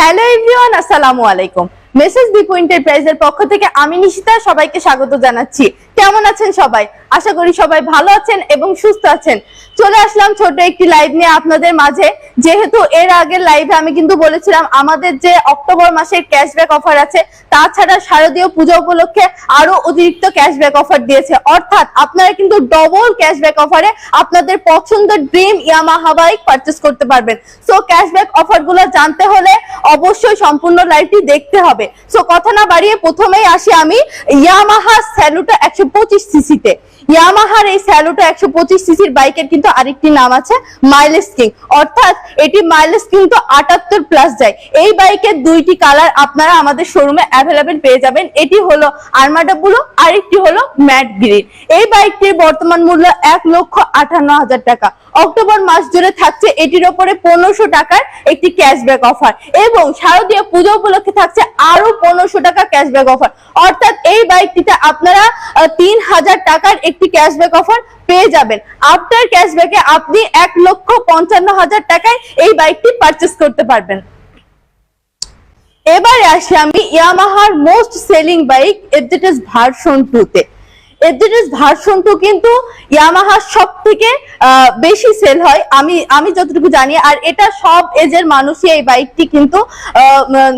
Hello everyone, আসসালামু আলাইকুম। Message Dipu এন্টারপ্রাইজের পক্ষ থেকে আমি নিশিতা সবাইকে স্বাগত জানাচ্ছি। কেমন আছেন সবাই? আশা করি সবাই ভালো আছেন এবং সুস্থ আছেন। চলে আসলাম ছোট একটি লাইভ নিয়ে আপনাদের মাঝে। যেহেতু এর আগের লাইভে আমি কিন্তু বলেছিলাম আমাদের যে অক্টোবর মাসের ক্যাশব্যাক অফার আছে, তাছাড়া শারদীয় পূজা উপলক্ষে আরো অতিরিক্ত ক্যাশব্যাক অফার দিয়েছে। অর্থাৎ আপনারা কিন্তু ডবল ক্যাশব্যাক অফারে আপনাদের পছন্দের ড্রিম ইয়ামাহা বাইক পারচেজ করতে পারবেন। সো ক্যাশব্যাক অফার গুলো জানতে হলে অবশ্যই সম্পূর্ণ লাইভটি দেখতে হবে। সো কথা না বাড়িয়ে প্রথমেই আসি আমি ইয়ামাহা স্যালুটো 125 সিসিতে। ইয়ামাহার এই স্যালুটো 125 সিসির বাইকের কিন্তু আরেকটি নাম আছে মাইলেজ কিং, অর্থাৎ এটি মাইলেজ কিন্তু 78 প্লাস যায়। এই বাইকের দুইটি কালার আপনারা আমাদের শোরুমে অ্যাভেলেবেল পেয়ে যাবেন। এটি হলো আর্মাডা ব্লু, আরেকটি হলো ম্যাট গ্রিন। এই বাইকটির বর্তমান মূল্য 1,58,000 টাকা। অক্টোবর মাস জুড়ে থাকছে এটির উপরে 1500 টাকার একটি ক্যাশব্যাক অফার এবং শারদীয় পূজা উপলক্ষে থাকছে আরো 1500 টাকা ক্যাশব্যাক অফার। অর্থাৎ এই বাইকটিতে আপনারা 3000 টাকার একটি ক্যাশব্যাক অফার পেয়ে যাবেন। আফটার ক্যাশব্যাকে আপনি 1,55,000 টাকায় এই বাইকটি পারচেজ করতে পারবেন। এবারে আসি আমি ইয়ামাহার most selling bike FZS version 2 তে। এফজেডএস ভার্সন 2 কিন্তু ইয়ামাহার সবথেকে বেশি সেল হয় আমি যতটুকু জানি, আর এটা সব এজের মানুষই এই বাইকটি কিন্তু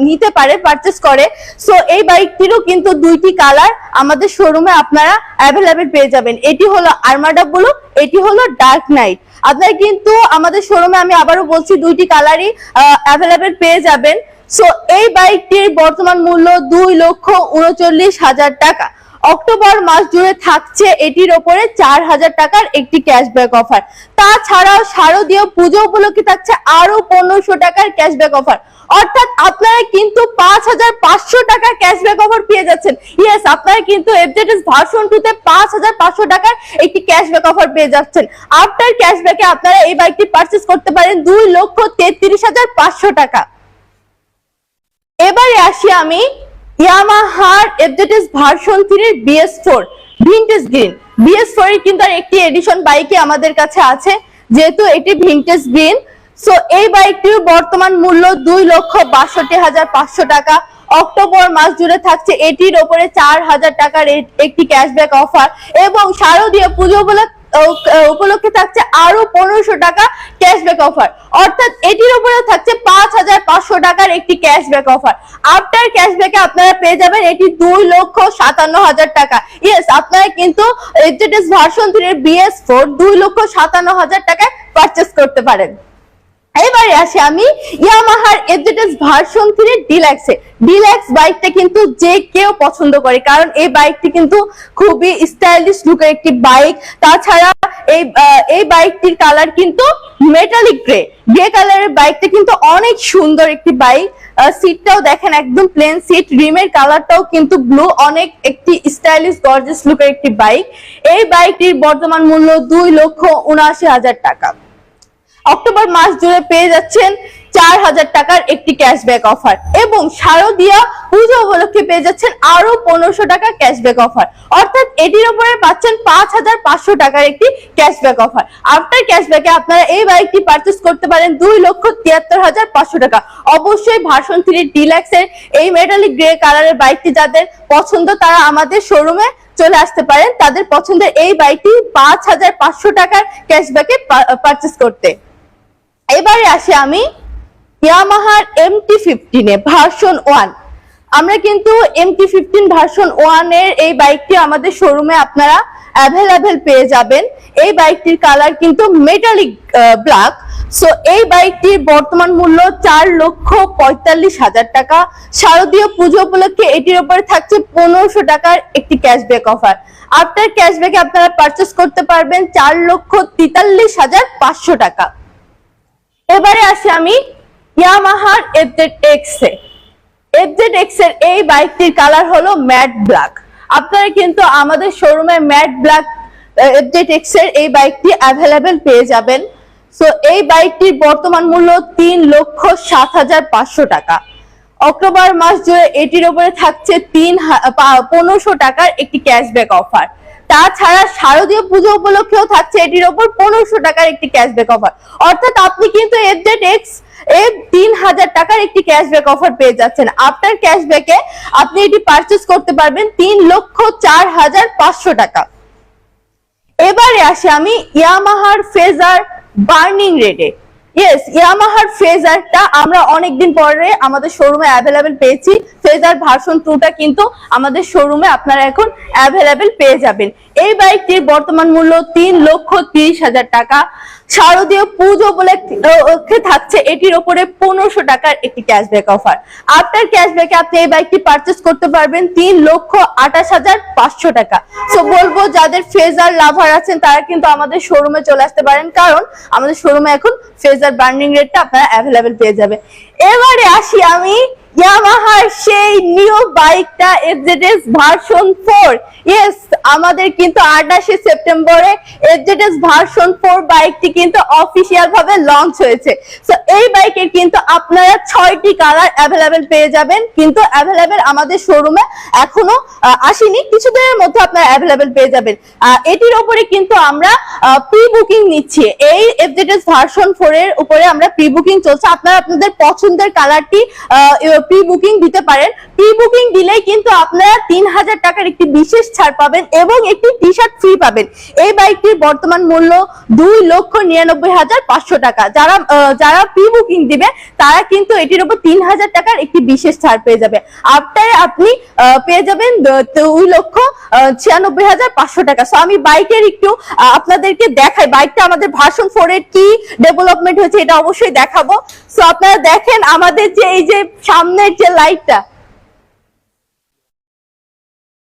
নিতে পারে, পারচেজ করে। সো এই বাইকটিরও কিন্তু দুইটি কালার আমাদের শোরুমে আপনারা অ্যাভেলেবেল পেয়ে যাবেন। এটি হলো আর্মাডা ব্লু, এটি হলো ডার্ক নাইট। আপনারা কিন্তু আমাদের শোরুমে, আমি আবারও বলছি, দুইটি কালারই অ্যাভেলেবেল পেয়ে যাবেন। সো এই বাইকটির বর্তমান মূল্য 2,39,000 টাকা। অক্টোবর মাস জুড়ে থাকছে এটির ওপরে 4000 টাকার একটি ক্যাশব্যাক অফার। তাছাড়াও শারদীয় পুজো উপলক্ষে থাকছে আরো 1500 টাকার ক্যাশব্যাক অফার। অর্থাৎ আপনারা কিন্তু 5500 টাকার ক্যাশব্যাক অফার পেয়ে যাচ্ছেন। ইয়েস, আপনারা কিন্তু এফজেডএস ভার্সন 2 তে 5500 টাকার একটি ক্যাশব্যাক অফার পেয়ে যাচ্ছেন। আফটার ক্যাশব্যাকে আপনারা এই বাইকটি পারচেজ করতে পারেন 2,33,500 টাকা। এবারে আসি আমি ইয়ামাহার এফজেডএস ভার্সন 3 এর BS4 ভিনটেজ গ্রিন। BS4 এর কিন্তু একটি এডিশন বাইকই আমাদের কাছে আছে, যেহেতু এটি ভিনটেজ গ্রিন। সো এই বাইকটির বর্তমান মূল্য 2,62,500 টাকা। অক্টোবর মাস জুড়ে থাকছে এটির উপরে 4000 টাকার একটি ক্যাশব্যাক অফার এবং শারদীয় পুজো উপলক্ষে থাকছে আরো 1500 টাকা ক্যাশব্যাক অফার। অর্থাৎ এটির উপরে থাকছে 5500 টাকার একটি ক্যাশব্যাক অফার। আফটার ক্যাশব্যাকে আপনারা পেয়ে যাবেন এটি 2,57,000 টাকা। ইয়েস, আপনারা কিন্তু এফজেডএস ভার্সন 3 এর BS4 2,57,000 টাকায় পারচেজ করতে পারেন। এবারে আসি আমি ইয়ামাহার এফজেডএস ভার্সন 3 ডিলাক্সে। ডিলাক্স বাইকটা কিন্তু যে কেউ পছন্দ করে, কারণ এই বাইকটি কিন্তু খুবই স্টাইলিশ লুকের একটি বাইক। তাছাড়া এই বাইকটির কালার কিন্তু মেটালিক গ্রে কালারের বাইকটা কিন্তু অনেক সুন্দর একটি বাইক। সিটটাও দেখেন একদম প্লেন সিট, রিমের কালারটাও কিন্তু ব্লু, অনেক একটি স্টাইলিশ গর্জিয়াস লুকের একটি বাইক। এই বাইকটির বর্তমান মূল্য 2,79,000 টাকা। অক্টোবর মাস জুড়ে পেয়ে যাচ্ছেন 4000 টাকার একটি ক্যাশব্যাক অফার এবং শারদীয় পুজো উপলক্ষে পেয়ে যাচ্ছেন আরো 1500 টাকা ক্যাশব্যাক অফার। অর্থাৎ এটির উপরে পাচ্ছেন 5500 টাকার একটি ক্যাশব্যাক অফার। আফটার ক্যাশব্যাকে আপনারা এই বাইকটি পারচেজ করতে পারেন 2,73,500 টাকা। অবশ্যই ভার্সন 3 ডিলাক্সের এই মেটালিক গ্রে কালারের বাইকটি যাদের পছন্দ তারা আমাদের শোরুমে চলে আসতে পারেন তাদের পছন্দের এই বাইকটি 5500 টাকার ক্যাশব্যাকে পারচেজ করতে। এবারে আসি আমি ইয়ামাহার MT-15 এ ভার্সন 1। আমরা কিন্তু MT-15 ভার্সন 1 এর এই বাইকটি আমাদের শোরুমে আপনারা অ্যাভেলেবেল পেয়ে যাবেন। এই বাইকটির কালার কিন্তু মেটালিক ব্ল্যাক। সো এই বাইকটির বর্তমান মূল্য 4,45,000 টাকা। শারদীয় পুজো উপলক্ষে এটির উপরে থাকছে 1500 টাকার একটি ক্যাশব্যাক অফার। আফটার ক্যাশব্যাকে আপনারা পারচেজ করতে পারবেন 4,43,500 টাকা। এবারে আসি আমি ইয়ামাহার FZX এ। FZX এর এই বাইকটির কালার হলো ম্যাট ব্ল্যাক। আপনারা কিন্তু আমাদের শোরুমে ম্যাট ব্ল্যাক FZX এর এই বাইকটি অ্যাভেলেবেল পেয়ে যাবেন। সো এই বাইকটির বর্তমান মূল্য 3,07,500 টাকা। অক্টোবর মাস জুড়ে এটির উপরে থাকছে 1500 টাকার একটি ক্যাশব্যাক অফার। তাছাড়া শারদীয় পুজো উপলক্ষেও থাকছে এটির উপর 1500 টাকার একটি ক্যাশব্যাক অফার। অর্থাৎ আপনি কিন্তু FZX এর 3000 টাকার একটি ক্যাশব্যাক অফার পেয়ে যাচ্ছেন। আফটার ক্যাশব্যাকে আপনি এটি পারচেজ করতে পারবেন 3,04,500 টাকা। এবারে আসি আমি ইয়ামাহার ফেজার বার্নিং রেডে। ইয়েস, ইয়ামাহার ফেজারটা আমরা অনেকদিন পরে আমাদের শোরুমে অ্যাভেলেবেল পেয়েছি। ফেজার ভার্সন 2টা কিন্তু আমাদের শোরুমে আপনারা এখন অ্যাভেলেবেল পেয়ে যাবেন। এই বাইকটির বর্তমান মূল্য 3,30,000 টাকা। শারদীয় পুজো বলে থাকছে এটির উপরে 1500 টাকার একটি ক্যাশব্যাক অফার। আফটার ক্যাশব্যাকে আপনি এই বাইকটি পারচেজ করতে পারবেন 3,28,500 টাকা। সো বলবো যাদের ফেজার লাভার আছেন তারা কিন্তু আমাদের শোরুমে চলে আসতে পারেন, কারণ আমাদের শোরুমে এখন ফেজার বার্নিং রেটটা আপনারা অ্যাভেলেবেল পেয়ে যাবেন। এবারে আসি আমি ইয়ামাহার সেই নিউ বাইকটা এফজেডএস ভার্সন 4। ইয়েস, আমাদের কিন্তু 28 সেপ্টেম্বরে এফজেডএস ভার্সন 4 বাইকটি কিন্তু অফিশিয়াল ভাবে লঞ্চ হয়েছে। সো এই বাইকের কিন্তু আপনারা 6টি কালার অ্যাভেলেবেল পেয়ে যাবেন, কিন্তু অ্যাভেলেবেল আমাদের শোরুমে এখনো আসেনি, কিছুদিনের মধ্যে আপনারা অ্যাভেলেবেল পেয়ে যাবেন। এটির উপরে কিন্তু আমরা প্রি বুকিং নিচ্ছি। এই এফজেডএস ভার্সন 4 এর উপরে আমরা প্রি বুকিং চলছে। আপনারা আপনাদের পছন্দের কালারটি প্রি বুকিং দিতে পারেন। প্রি বুকিং দিলেই কিন্তু আপনারা 3,000 টাকার একটি বিশেষ ছাড় পাবেন এবং একটি টি শার্ট ফ্রি পাবেন। এই বাইকটির বর্তমান মূল্য 2,99,500 টাকা। যারা প্রি বুকিং দিবে তারা কিন্তু এটির উপর 3,000 টাকার একটি বিশেষ ছাড় পেয়ে যাবে। আফটারে আপনি পেয়ে যাবেন 2,96,500 টাকা। সো আমি বাইকের একটু আপনাদেরকে দেখাই, বাইকটা আমাদের ভার্সন 4 এর কি ডেভেলপমেন্ট হয়েছে এটা অবশ্যই দেখাবো। সো আপনারা দেখেন আমাদের যে এই যে সামনের যে লাইটটা,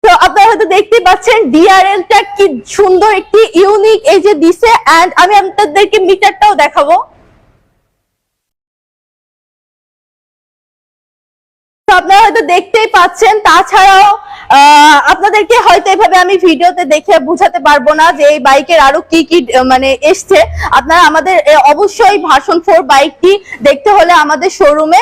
তো আপনারা হয়তো দেখতে পাচ্ছেন ডিআরএল টা কি সুন্দর একটি ইউনিক এই যে দিছে। এন্ড আমি আপনাদেরকে মিটারটাও দেখাবো। আপনারা হয়তো দেখতেই পাচ্ছেন। তাছাড়াও আপনাদেরকে হয়তো এভাবে আমি ভিডিওতে দেখে বুঝাতে পারবো না যে এই বাইকের আরো কি কি মানে এসছে। আপনারা আমাদের অবশ্যই ভার্সন 4 বাইকটি দেখতে হলে আমাদের শোরুমে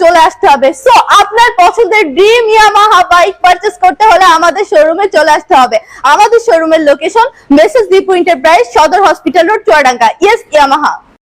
চলে আসতে হবে। সো আপনার পছন্দের ড্রিম ইয়ামাহা বাইক পারচেজ করতে হলে আমাদের শোরুমে চলে আসতে হবে। আমাদের শোরুমের লোকেশন মেসেজ দীপু এন্টারপ্রাইজ, সদর hospital road, Chuadanga. Yes, Yamaha.